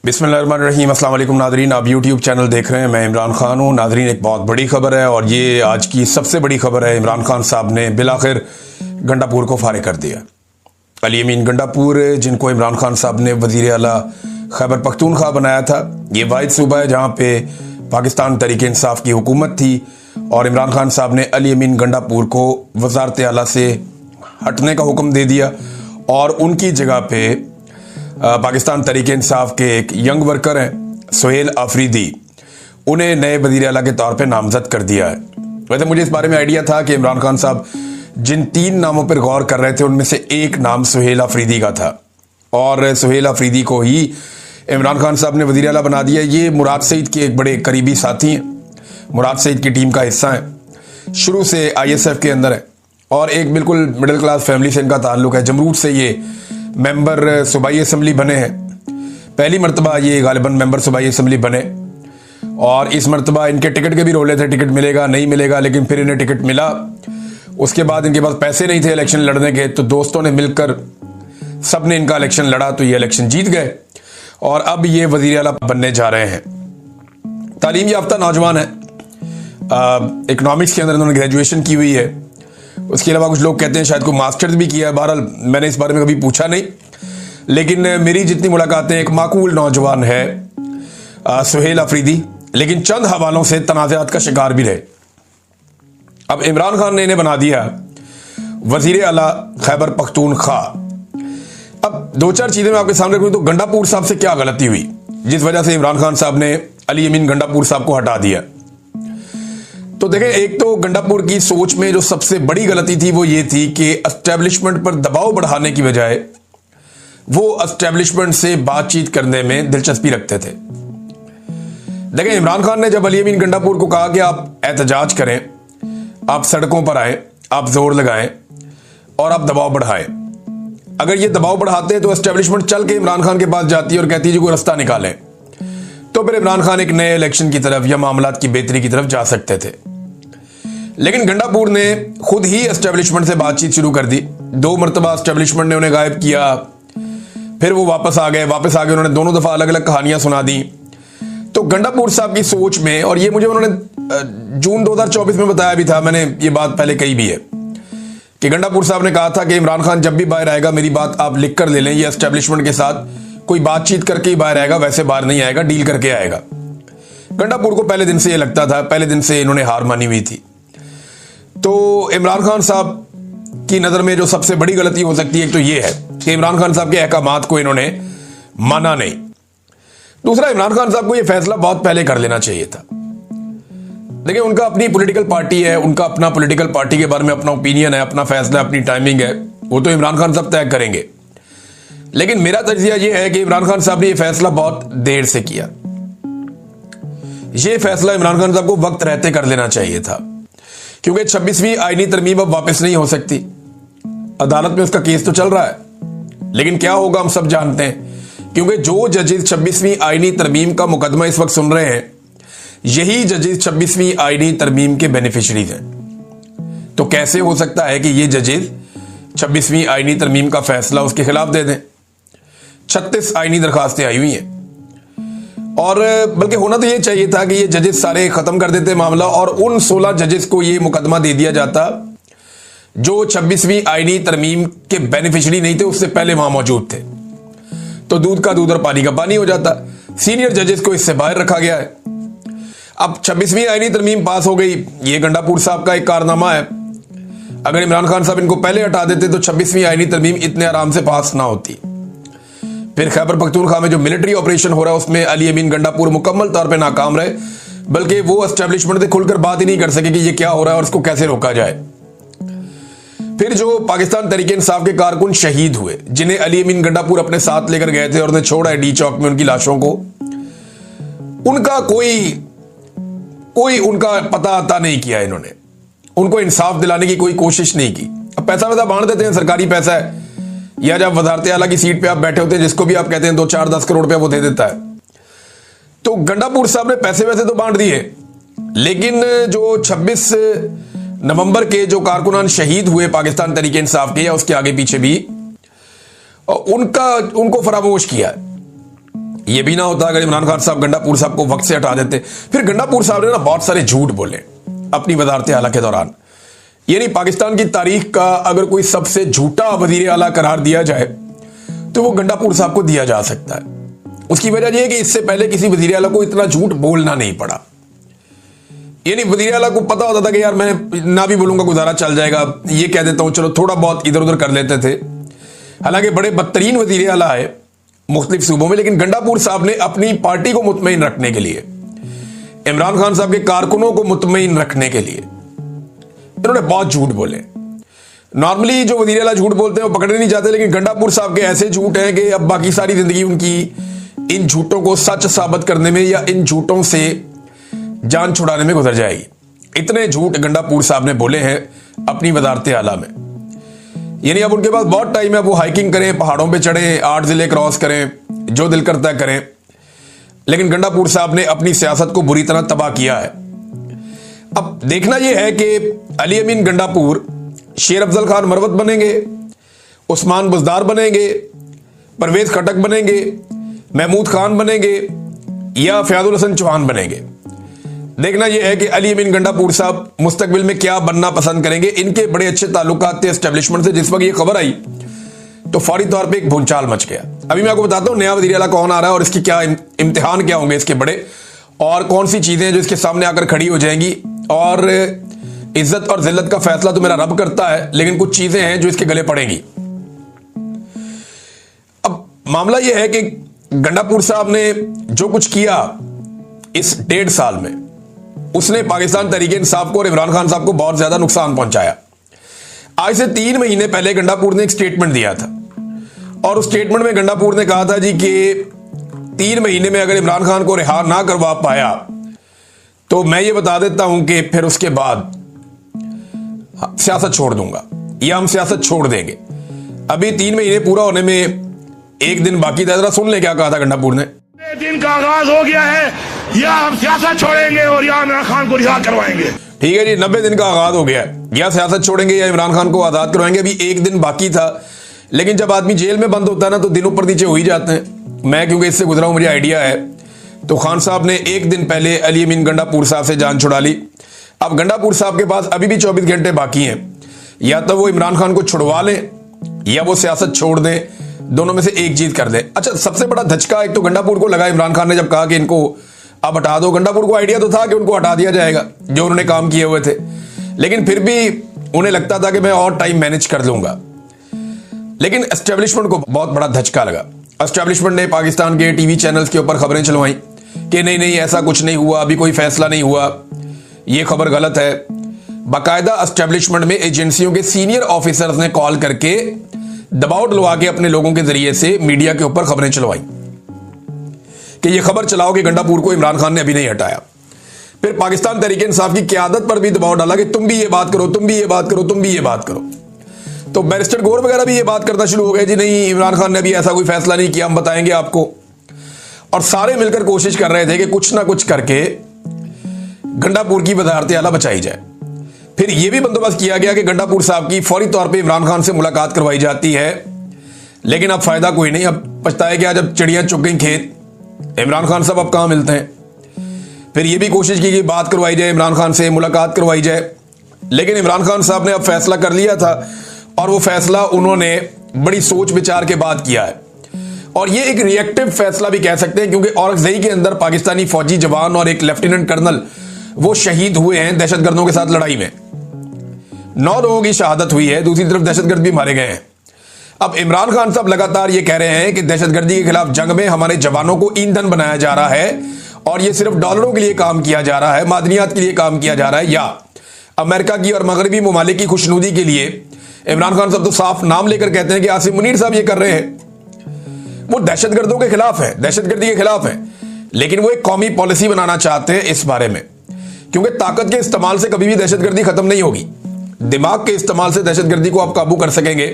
बिस्मिल्लाहिर्रहमानिर्रहीम। अस्सलाम वालेकुम नादरीन, आप यूट्यूब चैनल देख रहे हैं। मैं इमरान खान हूँ। नादरीन, एक बहुत बड़ी खबर है और ये आज की सबसे बड़ी खबर है। इमरान खान साहब ने बिलाखिर गंडापुर को फारिग कर दिया। अली अमीन गंडापुर, जिनको इमरान खान साहब ने वज़ीर आला खैबर पख्तूनख्वा बनाया था, ये वाहिद सूबा है जहाँ पे पाकिस्तान तहरीक इंसाफ की हुकूमत थी और इमरान खान साहब ने अली अमीन गंडापुर को वज़ारत आला से हटने का हुक्म दे दिया और उनकी जगह पे पाकिस्तान तहरीक इंसाफ के एक यंग वर्कर हैं सुहेल आफरीदी, उन्हें नए वज़ीर आला के तौर पे नामजद कर दिया है। वैसे मुझे इस बारे में आइडिया था कि इमरान खान साहब जिन 3 नामों पर गौर कर रहे थे उनमें से एक नाम सुहेल आफरीदी का था और सुहेल आफरीदी को ही इमरान खान साहब ने वज़ीर आला बना दिया। ये मुराद सईद के एक बड़े करीबी साथी हैं, मुराद सईद की टीम का हिस्सा हैं, शुरू से ISF के अंदर है और एक बिल्कुल मिडिल क्लास फैमिली से इनका ताल्लुक है। जमरूद से ये मेंबर सूबाई असम्बली बने हैं। पहली मरतबा ये गालिबन मेंबर सूबाई असम्बली बने और इस मरतबा इनके टिकट के भी रोले थे, टिकट मिलेगा नहीं मिलेगा, लेकिन फिर इन्हें टिकट मिला। उसके बाद इनके पास पैसे नहीं थे इलेक्शन लड़ने के, तो दोस्तों ने मिलकर सब ने इनका इलेक्शन लड़ा तो ये इलेक्शन जीत गए और अब ये वज़ीर आला बनने जा रहे हैं। तालीम याफ्ता नौजवान है, इकोनॉमिक्स के अंदर इन्होंने ग्रेजुएशन की हुई है। उसके अलावा कुछ लोग कहते हैं शायद कोई मास्टर्स भी किया है। बहरहाल मैंने इस बारे में कभी पूछा नहीं, लेकिन मेरी जितनी मुलाकातें, एक माकूल नौजवान है सुहेल आफरीदी, लेकिन चंद हवालों से तनाज़ात का शिकार भी रहे। अब इमरान खान ने इन्हें बना दिया वज़ीर आला खैबर पख्तूनख्वा। अब 2-4 चीजें मैं आपके सामने रखूं तो गंडापुर साहब से क्या गलती हुई जिस वजह से इमरान खान साहब ने अली अमीन गंडापुर साहब को हटा दिया। तो देखें, एक तो गंडापुर की सोच में जो सबसे बड़ी गलती थी वो ये थी कि एस्टेब्लिशमेंट पर दबाव बढ़ाने की बजाय वो एस्टेब्लिशमेंट से बातचीत करने में दिलचस्पी रखते थे। देखें, इमरान खान ने जब अली अमीन गंडापुर को कहा कि आप एहतजाज करें, आप सड़कों पर आए, आप जोर लगाएं और आप दबाव बढ़ाएं, अगर ये दबाव बढ़ाते हैं तो एस्टेब्लिशमेंट चल के इमरान खान के पास जाती है और कहती है जी कोई रास्ता निकालें, तो फिर इमरान खान एक नए इलेक्शन की तरफ या मामलात की बेहतरी की तरफ जा सकते थे। लेकिन गंडापुर ने खुद ही एस्टेब्लिशमेंट से बातचीत शुरू कर दी। 2 मरतबा एस्टेब्लिशमेंट ने उन्हें गायब किया, फिर वो वापस आ गए उन्होंने दोनों दफा अलग अलग कहानियां सुना दी। तो गंडापुर साहब की सोच में, और ये मुझे उन्होंने जून 2024 में बताया भी था, मैंने ये बात पहले कही भी है कि गंडापुर साहब ने कहा था कि इमरान खान जब भी बाहर आएगा मेरी बात आप लिख कर ले लें, ये एस्टेब्लिशमेंट के साथ कोई बातचीत करके ही बाहर आएगा, वैसे बाहर नहीं आएगा, डील करके आएगा। गंडापुर को पहले दिन से ये लगता था, पहले दिन से इन्होंने हार मानी हुई थी। तो इमरान खान साहब की नजर में जो सबसे बड़ी गलती हो सकती है तो ये है कि इमरान खान साहब के अहकामात को इन्होंने माना नहीं। दूसरा, इमरान खान साहब को यह फैसला बहुत पहले कर लेना चाहिए था। देखिए, उनका अपनी पॉलिटिकल पार्टी है, उनका अपना पॉलिटिकल पार्टी के बारे में अपना ओपिनियन है, अपना फैसला, अपनी टाइमिंग है, वो तो इमरान खान साहब तय करेंगे। लेकिन मेरा तजिया यह है कि इमरान खान साहब ने यह फैसला बहुत देर से किया। यह फैसला इमरान खान साहब को वक्त रहते कर लेना चाहिए था, क्योंकि 26वीं आईनी तरमीम अब वापस नहीं हो सकती। अदालत में उसका केस तो चल रहा है, लेकिन क्या होगा हम सब जानते हैं, क्योंकि जो जजेस 26वीं आईनी तरमीम का मुकदमा इस वक्त सुन रहे हैं, यही जजेस 26वीं आईनी तरमीम के बेनिफिशरीज हैं। तो कैसे हो सकता है कि ये जजेस 26वीं आईनी तरमीम का फैसला उसके खिलाफ दे दें? 36 आईनी दरखास्तें आई हुई हैं और बल्कि होना तो ये चाहिए था कि ये जजेस सारे खत्म कर देते मामला और उन 16 जजेस को ये मुकदमा दे दिया जाता जो 26वीं आईनी तरमीम के बेनिफिशरी नहीं थे, उससे पहले वहां मौजूद थे। तो दूध का दूध और पानी का पानी हो जाता। सीनियर जजेस को इससे बाहर रखा गया है। अब 26वीं आईनी तरमीम पास हो गई, ये गंडापुर साहब का एक कारनामा है। अगर इमरान खान साहब इनको पहले हटा देते तो 26वीं आईनी तरमीम इतने आराम से पास ना होती। फिर खैबर पख्तूनख्वा में जो मिलिट्री ऑपरेशन हो रहा है उसमें अली अमीन गंडापुर मुकम्मल तौर पे नाकाम रहे, बल्कि वो एस्टेब्लिशमेंट से खुलकर बात ही नहीं कर सके कि ये क्या हो रहा है और इसको कैसे रोका जाए। फिर जो पाकिस्तान तहरीक इंसाफ के कारकुन शहीद हुए, जिन्हें अली अमीन गंडापुर अपने साथ लेकर गए थे और उन्हें छोड़ा है डी चौक में उनकी लाशों को, उनका कोई उनका पता आता नहीं किया इन्होंने, उनको इंसाफ दिलाने की कोई कोशिश नहीं की। अब पैसा वैसा बांट देते हैं, सरकारी पैसा है, या जब वजारत आला की सीट पे आप बैठे होते हैं, जिसको भी आप कहते हैं 2-4-10 करोड़ रुपया वो दे देता है। तो गंडापुर साहब ने पैसे वैसे तो बांट दिए, लेकिन जो 26 नवंबर के जो कारकुनान शहीद हुए पाकिस्तान तहरीक इंसाफ के या उसके आगे पीछे भी, उनको फरामोश किया। ये भी ना होता अगर इमरान खान साहब गंडापुर साहब को वक्त से हटा देते। फिर गंडापुर साहब ने ना बहुत सारे झूठ बोले अपनी वजारत आला के दौरान। यानी पाकिस्तान की तारीख का अगर कोई सबसे झूठा वजीर आला करार दिया जाए तो वो गंडापुर साहब को दिया जा सकता है। उसकी वजह यह है कि इससे पहले किसी वजीर आला को इतना झूठ बोलना नहीं पड़ा। यानी वजीर आला को पता होता था कि यार मैं ना भी बोलूंगा गुजारा चल जाएगा, ये कह देता हूं चलो थोड़ा बहुत इधर उधर कर लेते थे। हालांकि बड़े बदतरीन वजीर आला है मुख्तलिफ सूबों में, लेकिन गंडापुर साहब ने अपनी पार्टी को मुतमईन रखने के लिए, इमरान खान साहब के कारकुनों को मुतमईन रखने के लिए इन्होंने बहुत झूठ बोले। नॉर्मली जो वजीर आला झूठ बोलते हैं वो पकड़े नहीं जाते, लेकिन गंडापुर साहब के ऐसे झूठ हैं कि अब बाकी सारी जिंदगी उनकी इन झूठों को सच साबित करने में या इन झूठों से जान छुड़ाने में गुजर जाएगी। इतने झूठ गंडापुर साहब ने बोले हैं अपनी वजारत आला में। यानी अब उनके पास बहुत टाइम है, वो हाइकिंग करें, पहाड़ों पे चढ़ें, 8 जिले क्रॉस करें, जो दिल करता है करें। लेकिन गंडापुर साहब ने अपनी सियासत को बुरी तरह तबाह किया है। अब देखना यह है कि अली अमीन गंडापुर शेर अफजल खान मरवत बनेंगे, उस्मान बुजदार बनेंगे, परवेज खटक बनेंगे, महमूद खान बनेंगे या फयाजुल हसन चौहान बनेंगे। देखना यह है कि अली अमीन गंडापुर साहब मुस्तकबिल में क्या बनना पसंद करेंगे। इनके बड़े अच्छे ताल्लुकात थे एस्टेब्लिशमेंट से। जिस वक्त ये खबर आई तो फौरी तौर पे एक भूचाल मच गया। अभी मैं आपको बताता हूं नया वज़ीर आला कौन आ रहा है और इसकी क्या इम्तिहान क्या होंगे इसके बड़े, और कौन सी चीजें जो इसके सामने आकर खड़ी हो जाएंगी। और इज्जत और जिल्लत का फैसला तो मेरा रब करता है, लेकिन कुछ चीजें हैं जो इसके गले पड़ेंगी। अब मामला यह है कि गंडापुर साहब ने जो कुछ किया इस 1.5 साल में, उसने पाकिस्तान तहरीक इंसाफ को और इमरान खान साहब को बहुत ज्यादा नुकसान पहुंचाया। आज से 3 महीने पहले गंडापुर ने एक स्टेटमेंट दिया था और उस स्टेटमेंट में गंडापुर ने कहा था जी कि 3 महीने में अगर इमरान खान को रिहा ना करवा पाया तो मैं ये बता देता हूं कि फिर उसके बाद सियासत छोड़ दूंगा या हम सियासत छोड़ देंगे। अभी 3 महीने पूरा होने में 1 दिन बाकी था। जरा सुन ले क्या कहा था गंडापुर ने। दिन का आगाज हो गया है, या हम सियासत छोड़ेंगे और या इमरान खान को रिहा करवाएंगे। ठीक है जी, 90 दिन का आगाज हो गया है, या सियासत छोड़ेंगे या इमरान खान को आजाद करवाएंगे। अभी 1 दिन बाकी था, लेकिन जब आदमी जेल में बंद होता है ना तो दिन ऊपर नीचे हो ही जाते हैं। मैं क्योंकि इससे गुजरा हूं, मुझे आइडिया है। तो खान साहब ने 1 दिन पहले अली अमीन गंडापुर साहब से जान छुड़ा ली। अब गंडापुर साहब के पास अभी भी 24 घंटे बाकी हैं, या तो वो इमरान खान को छुड़वा लें या वो सियासत छोड़ दें, दोनों में से एक चीज कर दें। अच्छा, सबसे बड़ा धचका एक तो गंडापुर को लगा इमरान खान ने जब कहा कि इनको अब हटा दो। गंडापुर को आइडिया तो था कि उनको हटा दिया जाएगा जो उन्होंने काम किए हुए थे, लेकिन फिर भी उन्हें लगता था कि मैं और टाइम मैनेज कर लूंगा। लेकिन एस्टेब्लिशमेंट को बहुत बड़ा धचका लगा। एस्टेब्लिशमेंट ने पाकिस्तान के टीवी चैनल्स के ऊपर खबरें चलवाई कि नहीं नहीं ऐसा कुछ नहीं हुआ, अभी कोई फैसला नहीं हुआ, यह खबर गलत है। बाकायदा एस्टेब्लिशमेंट में एजेंसियों के सीनियर ऑफिसर्स ने कॉल करके दबाव डलवा के अपने लोगों के जरिए से मीडिया के ऊपर खबरें चलवाई कि यह खबर चलाओ कि गंडापुर को इमरान खान ने अभी नहीं हटाया। फिर पाकिस्तान तहरीक इंसाफ की क़यादत पर भी दबाव डाला कि तुम भी ये बात करो, तुम भी ये बात करो, तुम भी ये बात करो। तो बैरिस्टर गौर वगैरह भी ये बात करना शुरू हो गए, जी नहीं इमरान खान ने अभी ऐसा कोई फैसला नहीं किया, हम बताएंगे आपको। और सारे मिलकर कोशिश कर रहे थे कि कुछ ना कुछ करके गंडापुर की वजारत आला बचाई जाए। फिर यह भी बंदोबस्त किया गया कि गंडापुर साहब की फौरी तौर पे इमरान खान से मुलाकात करवाई जाती है, लेकिन अब फायदा कोई नहीं। अब पछताए क्या जब चिड़ियां चुग गई खेत, इमरान खान साहब अब कहां मिलते हैं। फिर यह भी कोशिश की कि बात करवाई जाए, इमरान खान से मुलाकात करवाई जाए, लेकिन इमरान खान साहब ने अब फैसला कर लिया था और वो फैसला उन्होंने बड़ी सोच विचार के बाद किया है। और ये एक रिएक्टिव फैसला भी कह सकते हैं, क्योंकि औरंगजेब के अंदर पाकिस्तानी फौजी जवान और एक लेफ्टिनेंट कर्नल वो शहीद हुए हैं दहशतगर्दों के साथ लड़ाई में। 9 लोगों की शहादत हुई है, दूसरी तरफ दहशतगर्द भी मारे गए हैं। अब इमरान खान साहब लगातार ये कह रहे हैं कि दहशतगर्दी के खिलाफ जंग में हमारे जवानों को ईंधन बनाया जा रहा है और ये सिर्फ डॉलरों के लिए काम किया जा रहा है, मादनियात के लिए काम किया जा रहा है, या अमेरिका की और मगरबी ममालिक की खुशनुदी के लिए। इमरान खान साहब तो साफ नाम लेकर कहते हैं कि आसिम मुनीर साहब ये कर रहे हैं, वो दहशतगर्दों के खिलाफ है, दहशतगर्दी के खिलाफ है, लेकिन वो एक कौमी पॉलिसी बनाना चाहते हैं इस बारे में, क्योंकि ताकत के इस्तेमाल से कभी भी दहशतगर्दी खत्म नहीं होगी। दिमाग के इस्तेमाल से दहशतगर्दी को आप काबू कर सकेंगे।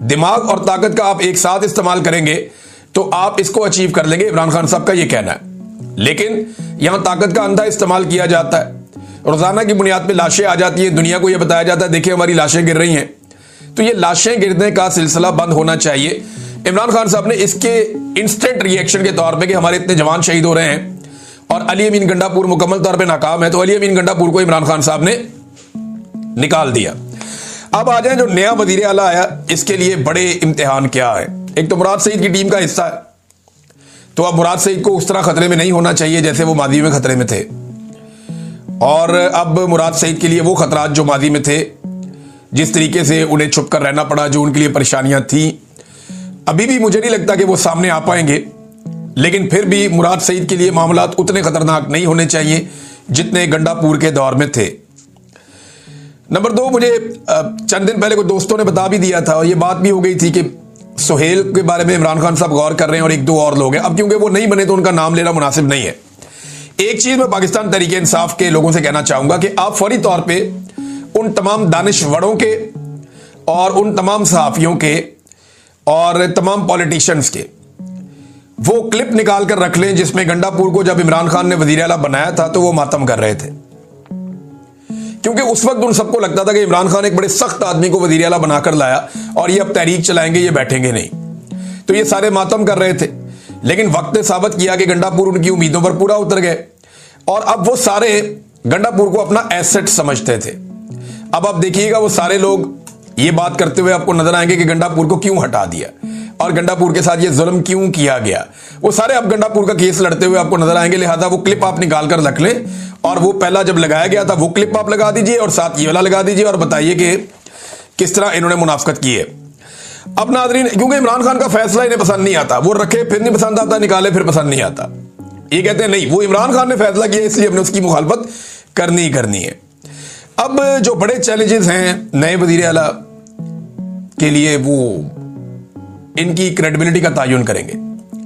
दिमाग और ताकत का आप एक साथ इस्तेमाल करेंगे तो आप इसको अचीव कर लेंगे, इमरान खान साहब का यह कहना है। लेकिन यहां ताकत का अंधा इस्तेमाल किया जाता है, रोजाना की बुनियाद पर लाशें आ जाती हैं, दुनिया को यह बताया जाता है देखिए हमारी लाशें गिर रही हैं। तो ये लाशें गिरने का सिलसिला बंद होना चाहिए। इमरान खान साहब ने इसके इंस्टेंट रिएक्शन के तौर पे कि हमारे इतने जवान शहीद हो रहे हैं और अली अमीन गंडापुर मुकम्मल तौर पे नाकाम है, तो अली अमीन गंडापुर को इमरान खान साहब ने निकाल दिया। अब आ जाए जो नया वजीर आला आया, इसके लिए बड़े इम्तिहान क्या है। एक तो मुराद सईद की टीम का हिस्सा है, तो अब मुराद सईद को उस तरह खतरे में नहीं होना चाहिए जैसे वो माजी में खतरे में थे, और अब मुराद सईद के लिए वो खतरात जो माजी में थे, जिस तरीके से उन्हें छुप कर रहना पड़ा, जो उनके लिए परेशानियां थी, अभी भी मुझे नहीं लगता कि वो सामने आ पाएंगे। लेकिन फिर भी मुराद सईद के लिए मामलात उतने खतरनाक नहीं होने चाहिए जितने गंडापुर के दौर में थे। नंबर 2, मुझे चंद दिन पहले कुछ दोस्तों ने बता भी दिया था और ये बात भी हो गई थी कि सुहेल के बारे में इमरान खान साहब गौर कर रहे हैं और 1-2 और लोग हैं। अब क्योंकि वो नहीं बने तो उनका नाम लेना मुनासिब नहीं है। एक चीज मैं पाकिस्तान तहरीक इंसाफ के लोगों से कहना चाहूंगा कि आप फौरी तौर पे उन तमाम दानिशवरों के और उन तमाम सहाफियों के और तमाम पॉलिटिशियंस के वो क्लिप निकाल कर रख लें जिसमें गंडापुर को जब इमरान खान ने वजीर आला बनाया था तो वो मातम कर रहे थे, क्योंकि उस वक्त उन सबको लगता था कि इमरान खान एक बड़े सख्त आदमी को वजीर आला बनाकर लाया और ये अब तहरीक चलाएंगे, ये बैठेंगे नहीं, तो ये सारे मातम कर रहे थे। लेकिन वक्त ने साबित किया कि गंडापुर उनकी उम्मीदों पर पूरा उतर गए और अब वो सारे गंडापुर को अपना एसेट समझते थे। अब आप देखिएगा वो सारे लोग ये बात करते हुए आपको नजर आएंगे कि गंडापुर को क्यों हटा दिया और गंडापुर के साथ ये जुल्म क्यों किया गया। वो सारे अब गंडापुर का केस लड़ते हुए आपको नजर आएंगे। लिहाजा वो क्लिप आप निकाल कर रख लें और वो पहला जब लगाया गया था वो क्लिप आप लगा दीजिए और साथ ये वाला लगा दीजिए और बताइए कि किस तरह इन्होंने मुनाफकत की है। अब नाज़रीन, क्योंकि इमरान खान का फैसला इन्हें पसंद नहीं आता, वो रखे फिर नहीं पसंद आता, निकाले फिर पसंद नहीं आता। ये कहते हैं नहीं, वो इमरान खान ने फैसला किया इसलिए हमने उसकी मुखालफत करनी करनी है। अब जो बड़े चैलेंजेस हैं नए वजीर आला के लिए, वो इनकी क्रेडिबिलिटी का तयन करेंगे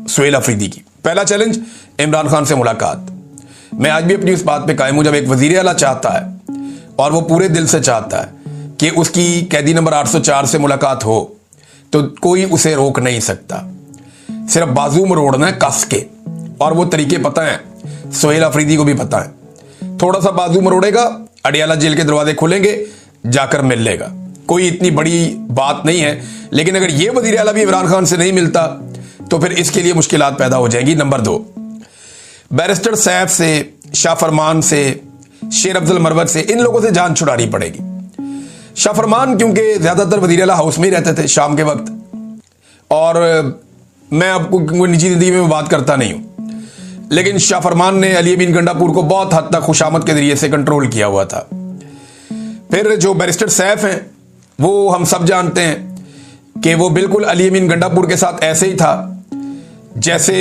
सुहेल अफरीदी की। पहला चैलेंज, इमरान खान से मुलाकात। मैं आज भी अपनी इस बात पे कायम हूं, जब एक वजीर आला चाहता है और वो पूरे दिल से चाहता है कि उसकी कैदी नंबर 804 से मुलाकात हो तो कोई उसे रोक नहीं सकता। सिर्फ बाजू मरोड़ना है कस के, और वो तरीके पता है, सुहेल अफरीदी को भी पता है। थोड़ा सा बाजू मरोड़ेगा, अडियाला जेल के दरवाजे खुलेंगे, जाकर मिल लेगा। कोई इतनी बड़ी बात नहीं है। लेकिन अगर ये वजीर आला भी इमरान खान से नहीं मिलता तो फिर इसके लिए मुश्किलात पैदा हो जाएंगी। नंबर 2, बैरिस्टर सैफ से, शाह फरमान से, शेर अफजल मरवत से, इन लोगों से जान छुड़ानी पड़ेगी। शाह फरमान क्योंकि ज्यादातर वजीर आला हाउस में ही रहते थे शाम के वक्त, और मैं आपको निजी जिंदगी में बात करता नहीं हूं, लेकिन शाह फरमान ने अली अमीन गंडापुर को बहुत हद तक खुशामद के जरिए से कंट्रोल किया हुआ था। फिर जो बैरिस्टर सैफ हैं वो हम सब जानते हैं कि वो बिल्कुल अली अमीन गंडापुर के साथ ऐसे ही था जैसे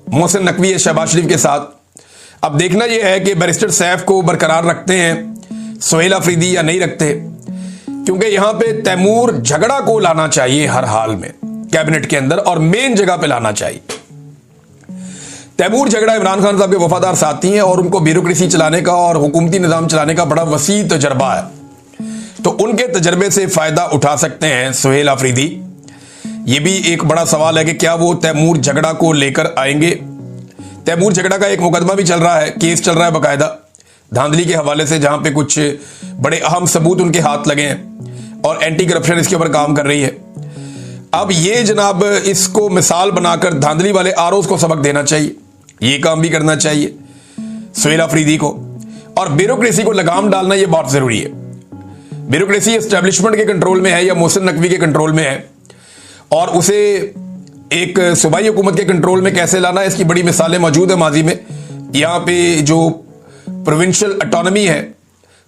मोहसिन नकवी है शहबाज शरीफ के साथ। अब देखना यह है कि बैरिस्टर सैफ को बरकरार रखते हैं सुहेल अफरीदी या नहीं रखते, क्योंकि यहां पे तैमूर झगड़ा को लाना चाहिए हर हाल में कैबिनेट के अंदर, और मेन जगह पे लाना चाहिए। तैमूर झगड़ा इमरान खान साहब के वफादार साथी हैं और उनको ब्यूरोक्रेसी चलाने का और हुकूमती निजाम चलाने का बड़ा वसी तजर्बा है, तो उनके तजर्बे से फायदा उठा सकते हैं सुहेल अफरीदी। यह भी एक बड़ा सवाल है कि क्या वो तैमूर झगड़ा को लेकर आएंगे। तैमूर झगड़ा का एक मुकदमा भी चल रहा है, केस चल रहा है बाकायदा धांधली के हवाले से, जहां पे कुछ बड़े अहम सबूत उनके हाथ लगे हैं और एंटी करप्शन इसके ऊपर काम कर रही है। अब ये जनाब इसको मिसाल बनाकर धांधली वाले आरोज को सबक देना चाहिए, ये काम भी करना चाहिए सुहेल अफरीदी को, और ब्यूरोक्रेसी को लगाम डालना ये बहुत जरूरी है। ब्यूरोक्रेसी एस्टेब्लिशमेंट के कंट्रोल में है या मोहसिन नकवी के कंट्रोल में है, और उसे एक सूबाई हुकूमत के कंट्रोल में कैसे लाना है, इसकी बड़ी मिसालें मौजूद है माजी में। यहां पे जो प्रोविंशियल ऑटोनॉमी है,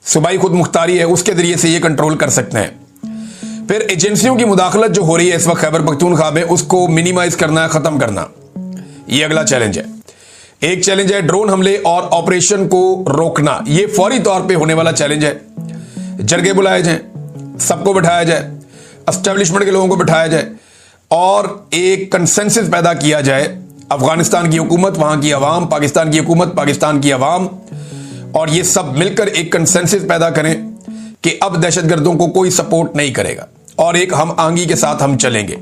सूबाई खुद मुख्तारी है, उसके जरिए से ये कंट्रोल कर सकते हैं। फिर एजेंसियों की मुदाखलत जो हो रही है इस वक्त खैबर पख्तूनख्वा में, उसको मिनिमाइज करना, खत्म करना, ये अगला चैलेंज है। एक चैलेंज है ड्रोन हमले और ऑपरेशन को रोकना, ये फौरी तौर पे होने वाला चैलेंज है। जरगे बुलाए जाए, सबको बिठाया जाए, एस्टेब्लिशमेंट के लोगों को बिठाया जाए और एक कंसेंसस पैदा किया जाए। अफगानिस्तान की हुकूमत, वहां की अवाम, पाकिस्तान की हुकूमत, पाकिस्तान की अवाम, और ये सब मिलकर एक कंसेंसस पैदा करें कि अब दहशतगर्दों को कोई सपोर्ट नहीं करेगा और एक हम आंगी के साथ हम चलेंगे।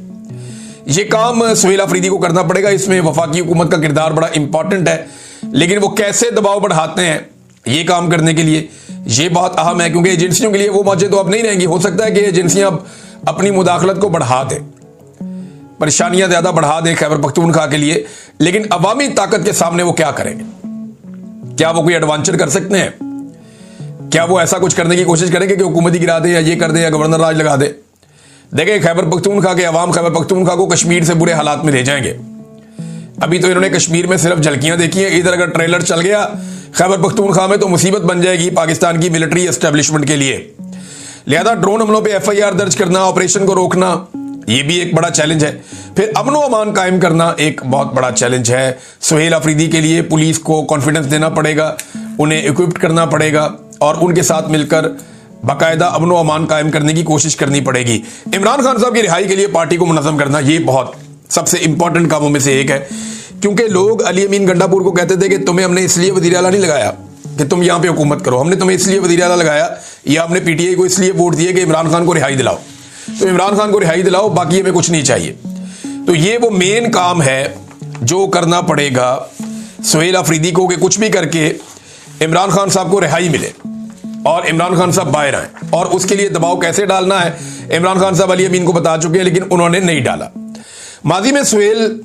ये काम सुहेल अफरीदी को करना पड़ेगा। इसमें वफाकी हुकूमत का किरदार बड़ा इंपॉर्टेंट है, लेकिन वो कैसे दबाव बढ़ाते हैं ये काम करने के लिए, ये बहुत अहम है, क्योंकि एजेंसियों के लिए वो मौजे तो अब नहीं रहेंगी। हो सकता है कि एजेंसियां अब अपनी मुदाखलत को बढ़ा दें, परेशानियां ज्यादा बढ़ा दें खैबर पख्तूनख्वा के लिए, लेकिन अवामी ताकत के सामने वो क्या करेंगे? क्या वो कोई एडवेंचर कर सकते हैं? क्या वो ऐसा कुछ करने की कोशिश करेंगे कि हुकूमत ही गिरा दे या ये कर दे या गवर्नर राज लगा दे? देखें, खैबर पख्तूनख्वा के अवाम खैबर पख्तूनख्वा को कश्मीर से बुरे हालात में ले जाएंगे। अभी तो इन्होंने कश्मीर में सिर्फ झलकियां देखी हैं, इधर अगर ट्रेलर चल गया खैबर पख्तूनख्वा में तो मुसीबत बन जाएगी पाकिस्तान की मिलिट्री एस्टेब्लिशमेंट के लिए। लिहाजा ड्रोन हमलों पे FIR दर्ज करना, ऑपरेशन को रोकना, ये भी एक बड़ा चैलेंज है। फिर अमनो अमान कायम करना एक बहुत बड़ा चैलेंज है। सुहेल अफरीदी के लिए पुलिस को कॉन्फिडेंस देना पड़ेगा, उन्हें इक्विप्ड करना पड़ेगा और उनके साथ मिलकर बाकायदा अमनो अमान कायम करने की कोशिश करनी पड़ेगी। इमरान खान साहब की रिहाई के लिए पार्टी को मुनज़्ज़म करना, ये बहुत सबसे इंपॉर्टेंट कामों में से एक है, क्योंकि लोग अली अमीन गंडापुर को कहते थे कि तुम्हें हमने इसलिए वज़ीर आला नहीं लगाया कि तुम यहां पे हुकूमत करो, हमने तुम्हें इसलिए वज़ीर आला लगाया या हमने PTI को इसलिए वोट दिए कि इमरान खान को रिहाई दिलाओ। तो इमरान खान को रिहाई दिलाओ, बाकी हमें कुछ नहीं चाहिए। तो ये वो मेन काम है जो करना पड़ेगा सुहेल अफरीदी को, कि कुछ भी करके इमरान खान साहब को रिहाई मिले और इमरान खान साहब बाहर आए। और उसके लिए दबाव कैसे डालना है इमरान खान साहब अली अमीन को बता चुके हैं, लेकिन उन्होंने नहीं डाला। माजी में सुहेल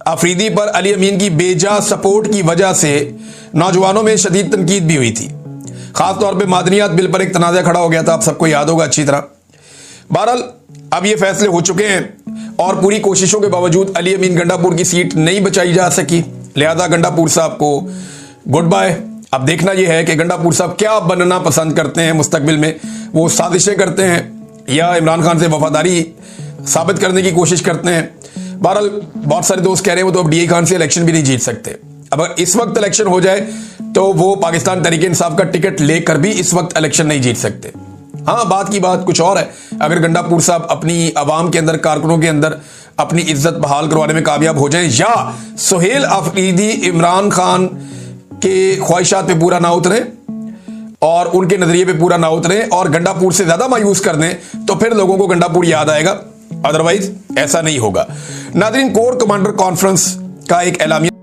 अफरीदी पर अली अमीन की बेजा सपोर्ट की वजह से नौजवानों में शदीद तनकीद भी हुई थी। खासतौर पर मादनियात बिल पर एक तनाज़ा खड़ा हो गया था, आप सबको याद होगा अच्छी तरह। बहरहाल अब ये फैसले हो चुके हैं और पूरी कोशिशों के बावजूद अली अमीन गंडापुर की सीट नहीं बचाई जा सकी। लिहाजा गंडापुर साहब को गुड बाय। अब देखना यह है कि गंडापुर साहब क्या बनना पसंद करते हैं मुस्तकबिल में। वो साजिशें करते हैं या इमरान खान से वफादारी साबित करने की कोशिश करते हैं। बहरहाल बहुत सारे दोस्त कह रहे हैं वो तो अब DI खान से इलेक्शन भी नहीं जीत सकते। अब अगर इस वक्त इलेक्शन हो जाए तो वो पाकिस्तान तहरीक-ए-इंसाफ का टिकट लेकर भी इस वक्त इलेक्शन नहीं जीत सकते। हाँ, बात की बात कुछ और है, अगर गंडापुर साहब अपनी आवाम के अंदर, कारकुनों के अंदर अपनी इज्जत बहाल करवाने में कामयाब हो जाएं या सुहेल अफरीदी इमरान खान के ख्वाहिशात पे पूरा ना उतरे और उनके नजरिए पे पूरा ना उतरे और गंडापुर से ज्यादा मायूस कर दें, तो फिर लोगों को गंडापुर याद आएगा, अदरवाइज ऐसा नहीं होगा। नाज़रीन, कोर कमांडर कॉन्फ्रेंस का एक एलामिया